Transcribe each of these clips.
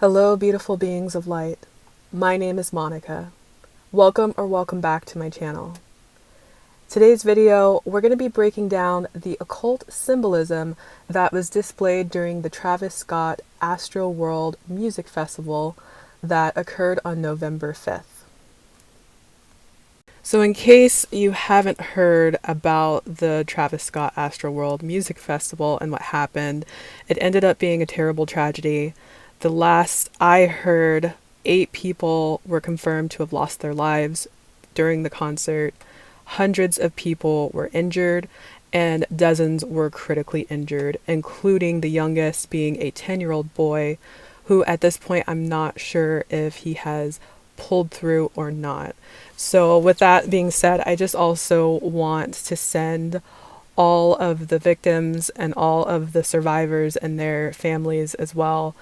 Hello, beautiful beings of light. My name is Monica. Welcome back to my channel. Today's video, we're going to be breaking down the occult symbolism that was displayed during the Travis Scott Astroworld music festival that occurred on November 5th. So in case you haven't heard about the Travis Scott Astroworld music festival and what happened, it ended up being a terrible tragedy. The last I heard, 8 people were confirmed to have lost their lives during the concert. Hundreds of people were injured and dozens were critically injured, including the youngest being a 10-year-old boy who at this point I'm not sure if he has pulled through or not. So with that being said, I just also want to send all of the victims and all of the survivors and their families as well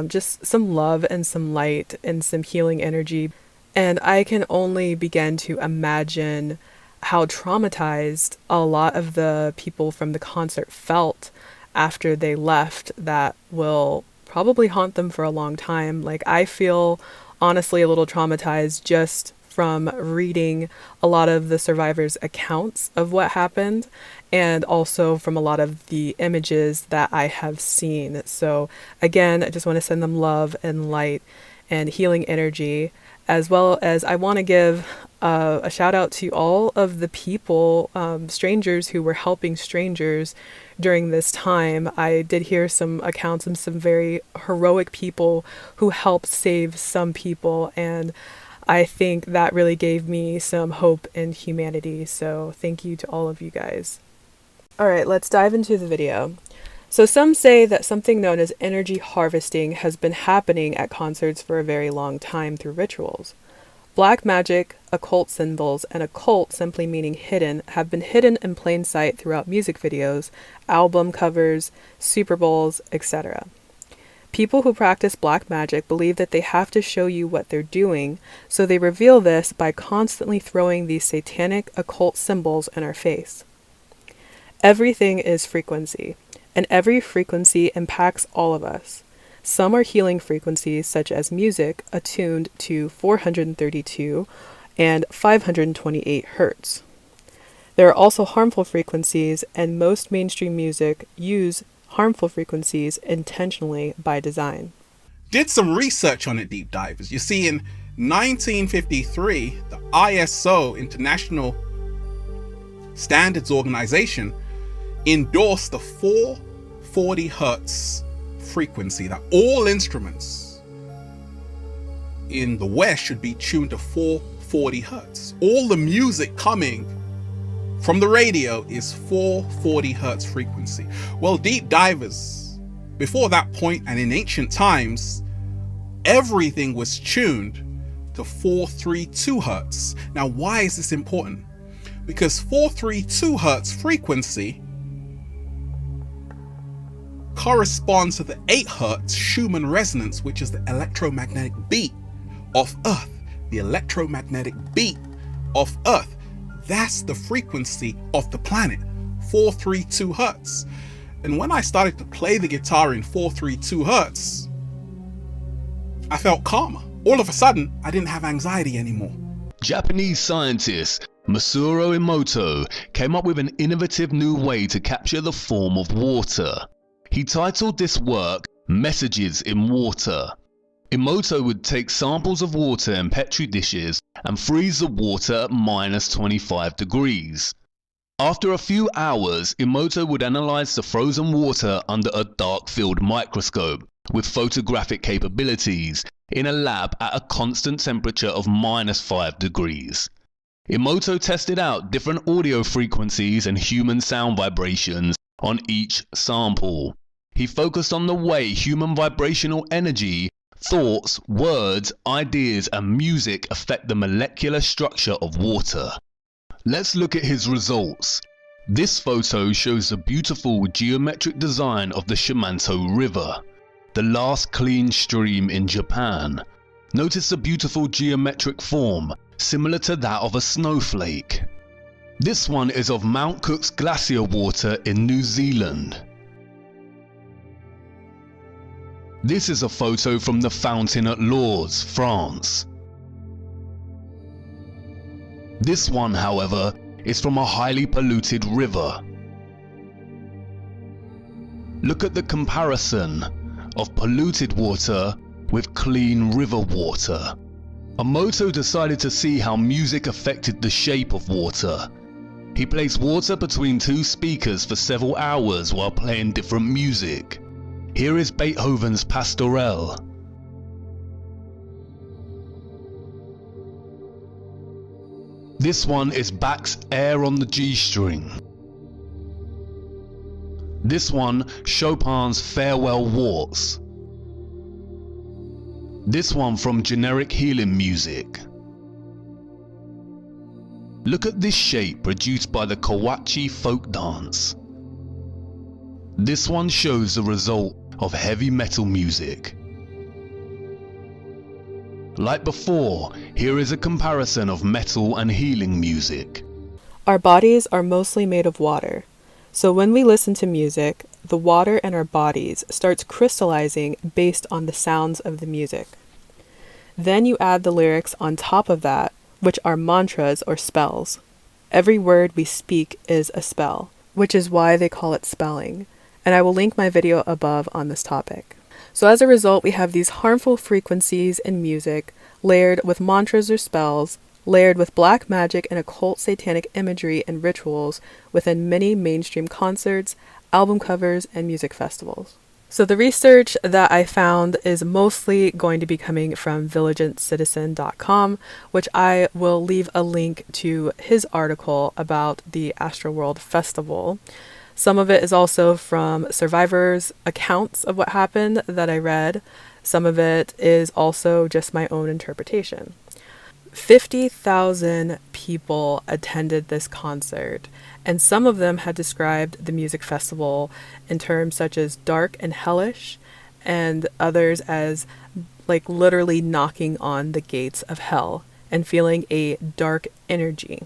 just some love and some light and some healing energy. And I can only begin to imagine how traumatized a lot of the people from the concert felt after they left. That will probably haunt them for a long time. Like, I feel honestly a little traumatized just from reading a lot of the survivors' accounts of what happened, and also from a lot of the images that I have seen. So again, I just want to send them love and light and healing energy, as well as I want to give a shout out to all of the people, strangers who were helping strangers during this time. I did hear some accounts of some very heroic people who helped save some people, and I think that really gave me some hope in humanity. So thank you to all of you guys. All right, let's dive into the video. So some say that something known as energy harvesting has been happening at concerts for a very long time through rituals. Black magic, occult symbols, and occult simply meaning hidden have been hidden in plain sight throughout music videos, album covers, Super Bowls, etc. People who practice black magic believe that they have to show you what they're doing, so they reveal this by constantly throwing these satanic occult symbols in our face. Everything is frequency, and every frequency impacts all of us. Some are healing frequencies, such as music, attuned to 432 and 528 hertz. There are also harmful frequencies, and most mainstream music use harmful frequencies intentionally by design. Did some research on it, deep divers. You see, in 1953, the ISO, International Standards Organization, endorsed the 440 hertz frequency, that all instruments in the West should be tuned to 440 hertz. All the music coming from the radio is 440 hertz frequency. Well, deep divers, before that point and in ancient times, everything was tuned to 432 hertz. Now, why is this important? Because 432 hertz frequency corresponds to the 8 hertz Schumann resonance, which is the electromagnetic beat of Earth. The electromagnetic beat of Earth. That's the frequency of the planet, 432 hertz. And when I started to play the guitar in 432 hertz, I felt calmer. All of a sudden, I didn't have anxiety anymore. Japanese scientist Masaru Emoto came up with an innovative new way to capture the form of water. He titled this work Messages in Water. Emoto would take samples of water in petri dishes and freeze the water at -25 degrees. After a few hours, Emoto would analyze the frozen water under a dark field microscope with photographic capabilities in a lab at a constant temperature of -5 degrees. Emoto tested out different audio frequencies and human sound vibrations on each sample. He focused on the way human vibrational energy, thoughts, words, ideas, and music affect the molecular structure of water. Let's look at his results. This photo shows the beautiful geometric design of the Shimanto River, the last clean stream in Japan. Notice the beautiful geometric form, similar to that of a snowflake. This one is of Mount Cook's glacier water in New Zealand. This is a photo from the fountain at Lourdes, France. This one, however, is from a highly polluted river. Look at the comparison of polluted water with clean river water. Emoto decided to see how music affected the shape of water. He placed water between two speakers for several hours while playing different music. Here is Beethoven's Pastorelle. This one is Bach's Air on the G string. This one, Chopin's Farewell Waltz. This one from Generic Healing Music. Look at this shape produced by the Kawachi folk dance. This one shows the result of heavy metal music. Like before, here is a comparison of metal and healing music. Our bodies are mostly made of water. So when we listen to music, the water in our bodies starts crystallizing based on the sounds of the music. Then you add the lyrics on top of that, which are mantras or spells. Every word we speak is a spell, which is why they call it spelling. And I will link my video above on this topic. So as a result, we have these harmful frequencies in music, layered with mantras or spells, layered with black magic and occult satanic imagery and rituals within many mainstream concerts, album covers, and music festivals. So the research that I found is mostly going to be coming from vigilanttcitizen.com, which I will leave a link to his article about the Astroworld Festival. Some of it is also from survivors' accounts of what happened that I read. Some of it is also just my own interpretation. 50,000 people attended this concert, and some of them had described the music festival in terms such as dark and hellish, and others as like literally knocking on the gates of hell and feeling a dark energy.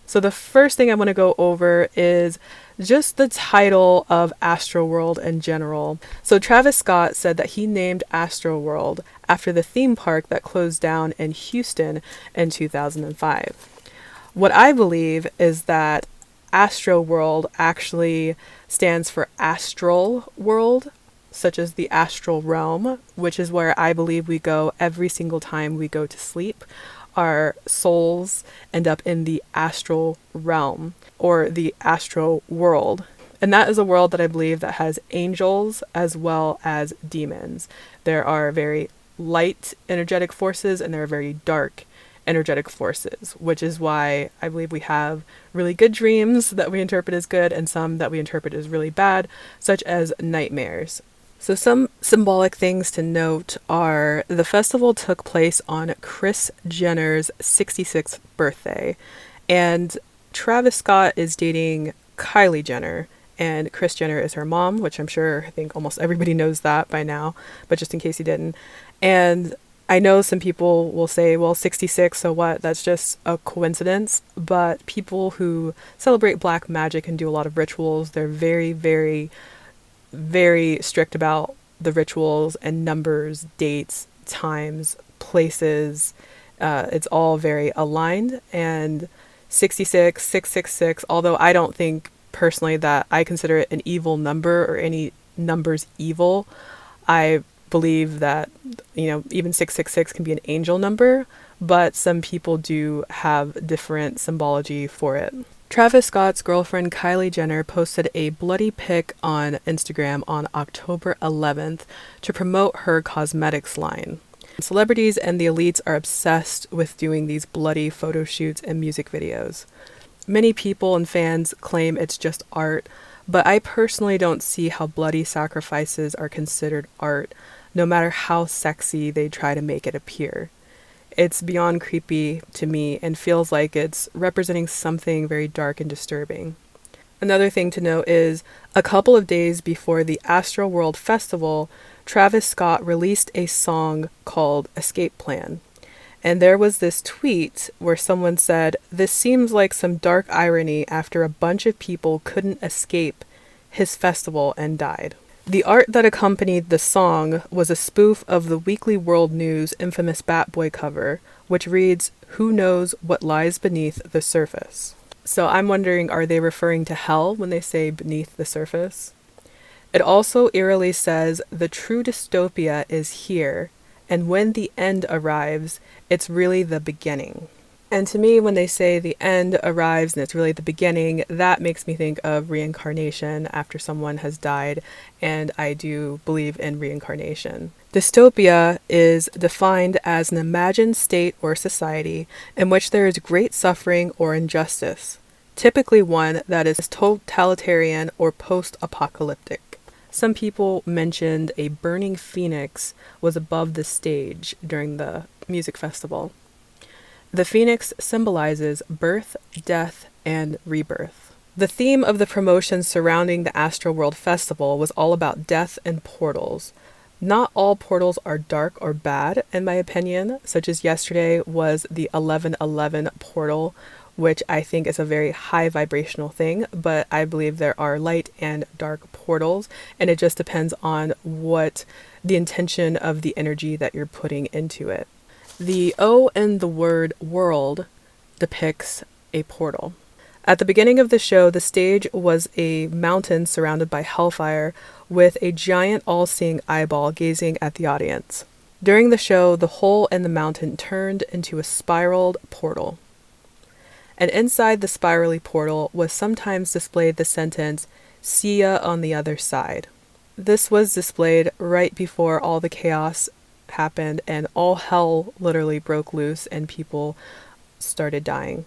So the first thing I want to go over is just the title of Astroworld in general. So Travis Scott said that he named Astroworld after the theme park that closed down in Houston in 2005. What I believe is that Astroworld actually stands for astral world, such as the astral realm, which is where I believe we go every single time we go to sleep. Our souls end up in the astral realm or the astral world. And that is a world that I believe that has angels as well as demons. There are very light energetic forces and there are very dark energetic forces, which is why I believe we have really good dreams that we interpret as good and some that we interpret as really bad, such as nightmares. So some symbolic things to note are the festival took place on Kris Jenner's 66th birthday, and Travis Scott is dating Kylie Jenner, and Kris Jenner is her mom, which I think almost everybody knows that by now, but just in case you didn't. And I know some people will say, well, 66, so what? That's just a coincidence. But people who celebrate black magic and do a lot of rituals, they're very, very, very strict about the rituals and numbers, dates, times, places. It's all very aligned. And 66, 666, although I don't think personally that I consider it an evil number or any numbers evil, I believe that, even 666 can be an angel number, but some people do have different symbology for it. Travis Scott's girlfriend Kylie Jenner posted a bloody pic on Instagram on October 11th to promote her cosmetics line. Celebrities and the elites are obsessed with doing these bloody photo shoots and music videos. Many people and fans claim it's just art, but I personally don't see how bloody sacrifices are considered art, no matter how sexy they try to make it appear. It's beyond creepy to me and feels like it's representing something very dark and disturbing. Another thing to note is a couple of days before the Astroworld Festival, Travis Scott released a song called Escape Plan. And there was this tweet where someone said, "This seems like some dark irony after a bunch of people couldn't escape his festival and died." The art that accompanied the song was a spoof of the Weekly World News infamous Bat Boy cover, which reads, "Who knows what lies beneath the surface?" So I'm wondering, are they referring to hell when they say beneath the surface? It also eerily says, "The true dystopia is here, and when the end arrives, it's really the beginning." And to me, when they say the end arrives and it's really the beginning, that makes me think of reincarnation after someone has died, and I do believe in reincarnation. Dystopia is defined as an imagined state or society in which there is great suffering or injustice, typically one that is totalitarian or post-apocalyptic. Some people mentioned a burning phoenix was above the stage during the music festival. The phoenix symbolizes birth, death, and rebirth. The theme of the promotion surrounding the Astroworld Festival was all about death and portals. Not all portals are dark or bad, in my opinion, such as yesterday was the 1111 portal, which I think is a very high vibrational thing, but I believe there are light and dark portals, and it just depends on what the intention of the energy that you're putting into it. The O in the word world depicts a portal. At the beginning of the show, the stage was a mountain surrounded by hellfire with a giant all-seeing eyeball gazing at the audience. During the show, the hole in the mountain turned into a spiraled portal. And inside the spirally portal was sometimes displayed the sentence, "See ya on the other side." This was displayed right before all the chaos happened and all hell literally broke loose and people started dying.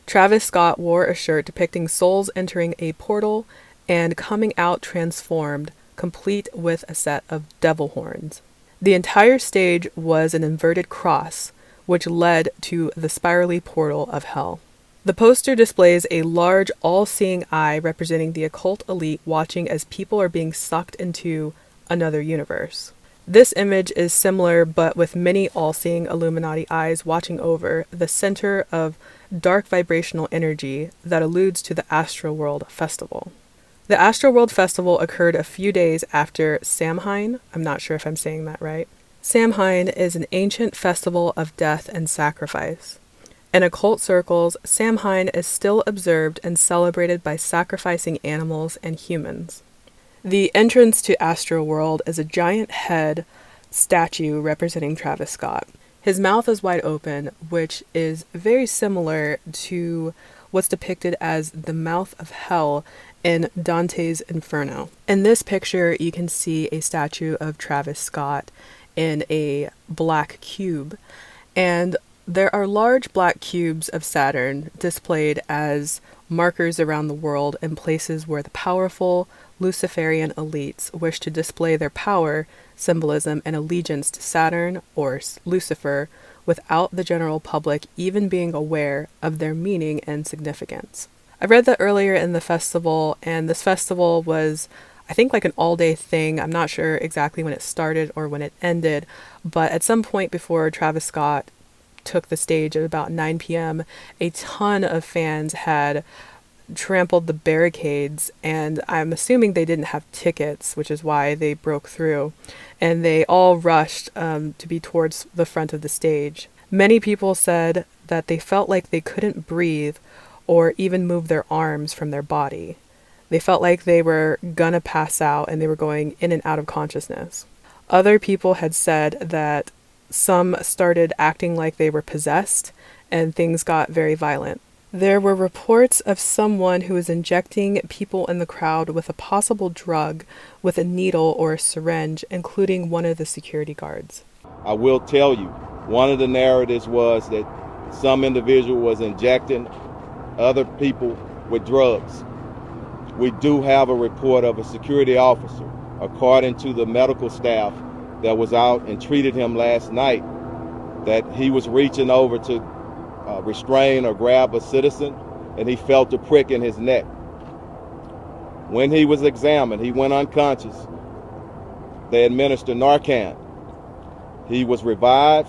Travis Scott wore a shirt depicting souls entering a portal and coming out transformed, complete with a set of devil horns. The entire stage was an inverted cross, which led to the spirally portal of hell. The poster displays a large all-seeing eye representing the occult elite watching as people are being sucked into another universe. This image is similar, but with many all-seeing Illuminati eyes watching over the center of dark vibrational energy that alludes to the Astroworld Festival. The Astroworld Festival occurred a few days after Samhain. I'm not sure if I'm saying that right. Samhain is an ancient festival of death and sacrifice. In occult circles, Samhain is still observed and celebrated by sacrificing animals and humans. The entrance to Astroworld is a giant head statue representing Travis Scott. His mouth is wide open, which is very similar to what's depicted as the mouth of hell in Dante's Inferno. In this picture, you can see a statue of Travis Scott in a black cube, and there are large black cubes of Saturn displayed as markers around the world in places where the powerful Luciferian elites wish to display their power, symbolism, and allegiance to Saturn or Lucifer without the general public even being aware of their meaning and significance. I read that earlier in the festival, and this festival was, I think, like an all-day thing. I'm not sure exactly when it started or when it ended, but at some point before Travis Scott took the stage at about 9 p.m., a ton of fans had trampled the barricades, and I'm assuming they didn't have tickets, which is why they broke through, and they all rushed to be towards the front of the stage. Many people said that they felt like they couldn't breathe or even move their arms from their body. They felt like they were gonna pass out and they were going in and out of consciousness. Other people had said that some started acting like they were possessed, and things got very violent. There were reports of someone who was injecting people in the crowd with a possible drug with a needle or a syringe, including one of the security guards. I will tell you, one of the narratives was that some individual was injecting other people with drugs. We do have a report of a security officer, according to the medical staff that was out and treated him last night, that he was reaching over to restrain or grab a citizen, and he felt a prick in his neck. When he was examined, he went unconscious. They administered Narcan. He was revived,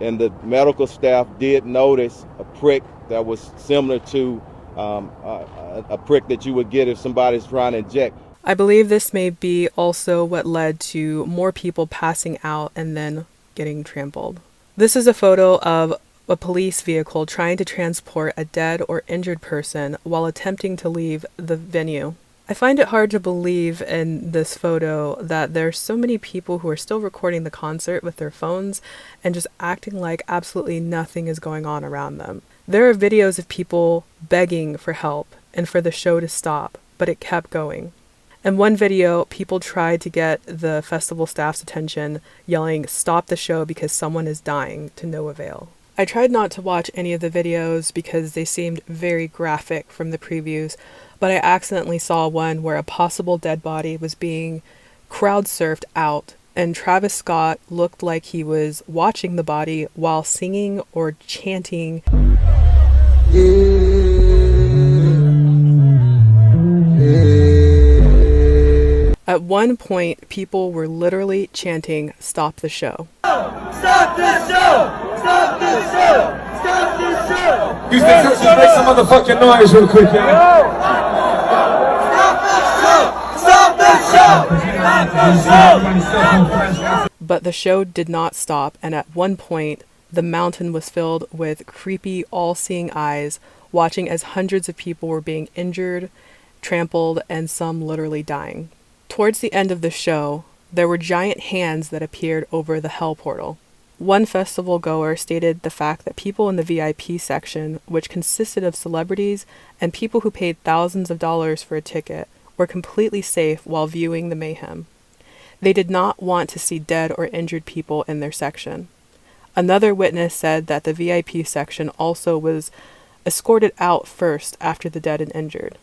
and the medical staff did notice a prick that was similar to a prick that you would get if somebody's trying to inject. I believe this may be also what led to more people passing out and then getting trampled. This is a photo of a police vehicle trying to transport a dead or injured person while attempting to leave the venue. I find it hard to believe in this photo that there's so many people who are still recording the concert with their phones and just acting like absolutely nothing is going on around them. There are videos of people begging for help and for the show to stop, but it kept going. In one video, people tried to get the festival staff's attention, yelling, "Stop the show because someone is dying," to no avail. I tried not to watch any of the videos because they seemed very graphic from the previews, but I accidentally saw one where a possible dead body was being crowd surfed out, and Travis Scott looked like he was watching the body while singing or chanting. At one point, people were literally chanting, "Stop the show." Stop this show! Stop this show! Stop this show! Use the touches, make some motherfucking noise real quick, y'all. Stop this show! Stop this show! But the show did not stop, and at one point, the mountain was filled with creepy, all-seeing eyes, watching as hundreds of people were being injured, trampled, and some literally dying. Towards the end of the show, there were giant hands that appeared over the hell portal. One festival goer stated the fact that people in the VIP section, which consisted of celebrities and people who paid thousands of dollars for a ticket, were completely safe while viewing the mayhem. They did not want to see dead or injured people in their section. Another witness said that the VIP section also was escorted out first after the dead and injured.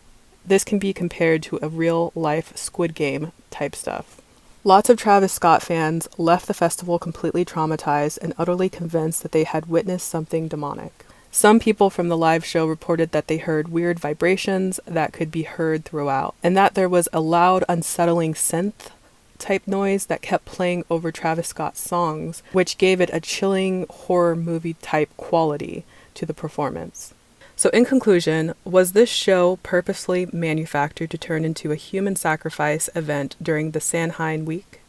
This can be compared to a real-life Squid Game type stuff. Lots of Travis Scott fans left the festival completely traumatized and utterly convinced that they had witnessed something demonic. Some people from the live show reported that they heard weird vibrations that could be heard throughout, and that there was a loud, unsettling synth type noise that kept playing over Travis Scott's songs, which gave it a chilling horror movie type quality to the performance. So in conclusion, was this show purposely manufactured to turn into a human sacrifice event during the Samhain week?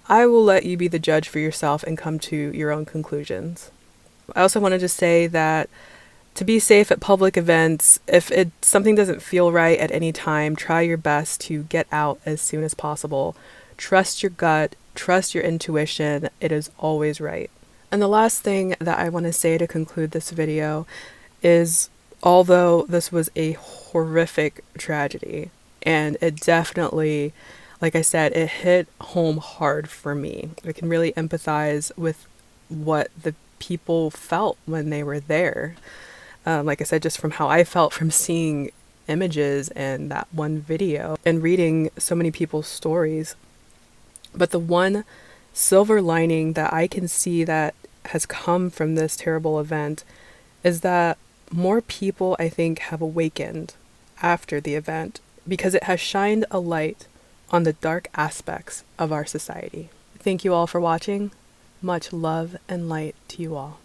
I will let you be the judge for yourself and come to your own conclusions. I also wanted to say that to be safe at public events, if something doesn't feel right at any time, try your best to get out as soon as possible. Trust your gut, trust your intuition, it is always right. And the last thing that I want to say to conclude this video is, although this was a horrific tragedy, and it definitely, like I said, it hit home hard for me. I can really empathize with what the people felt when they were there. Like I said, just from how I felt from seeing images and that one video and reading so many people's stories. But the one silver lining that I can see that has come from this terrible event is that more people, I think, have awakened after the event because it has shined a light on the dark aspects of our society. Thank you all for watching. Much love and light to you all.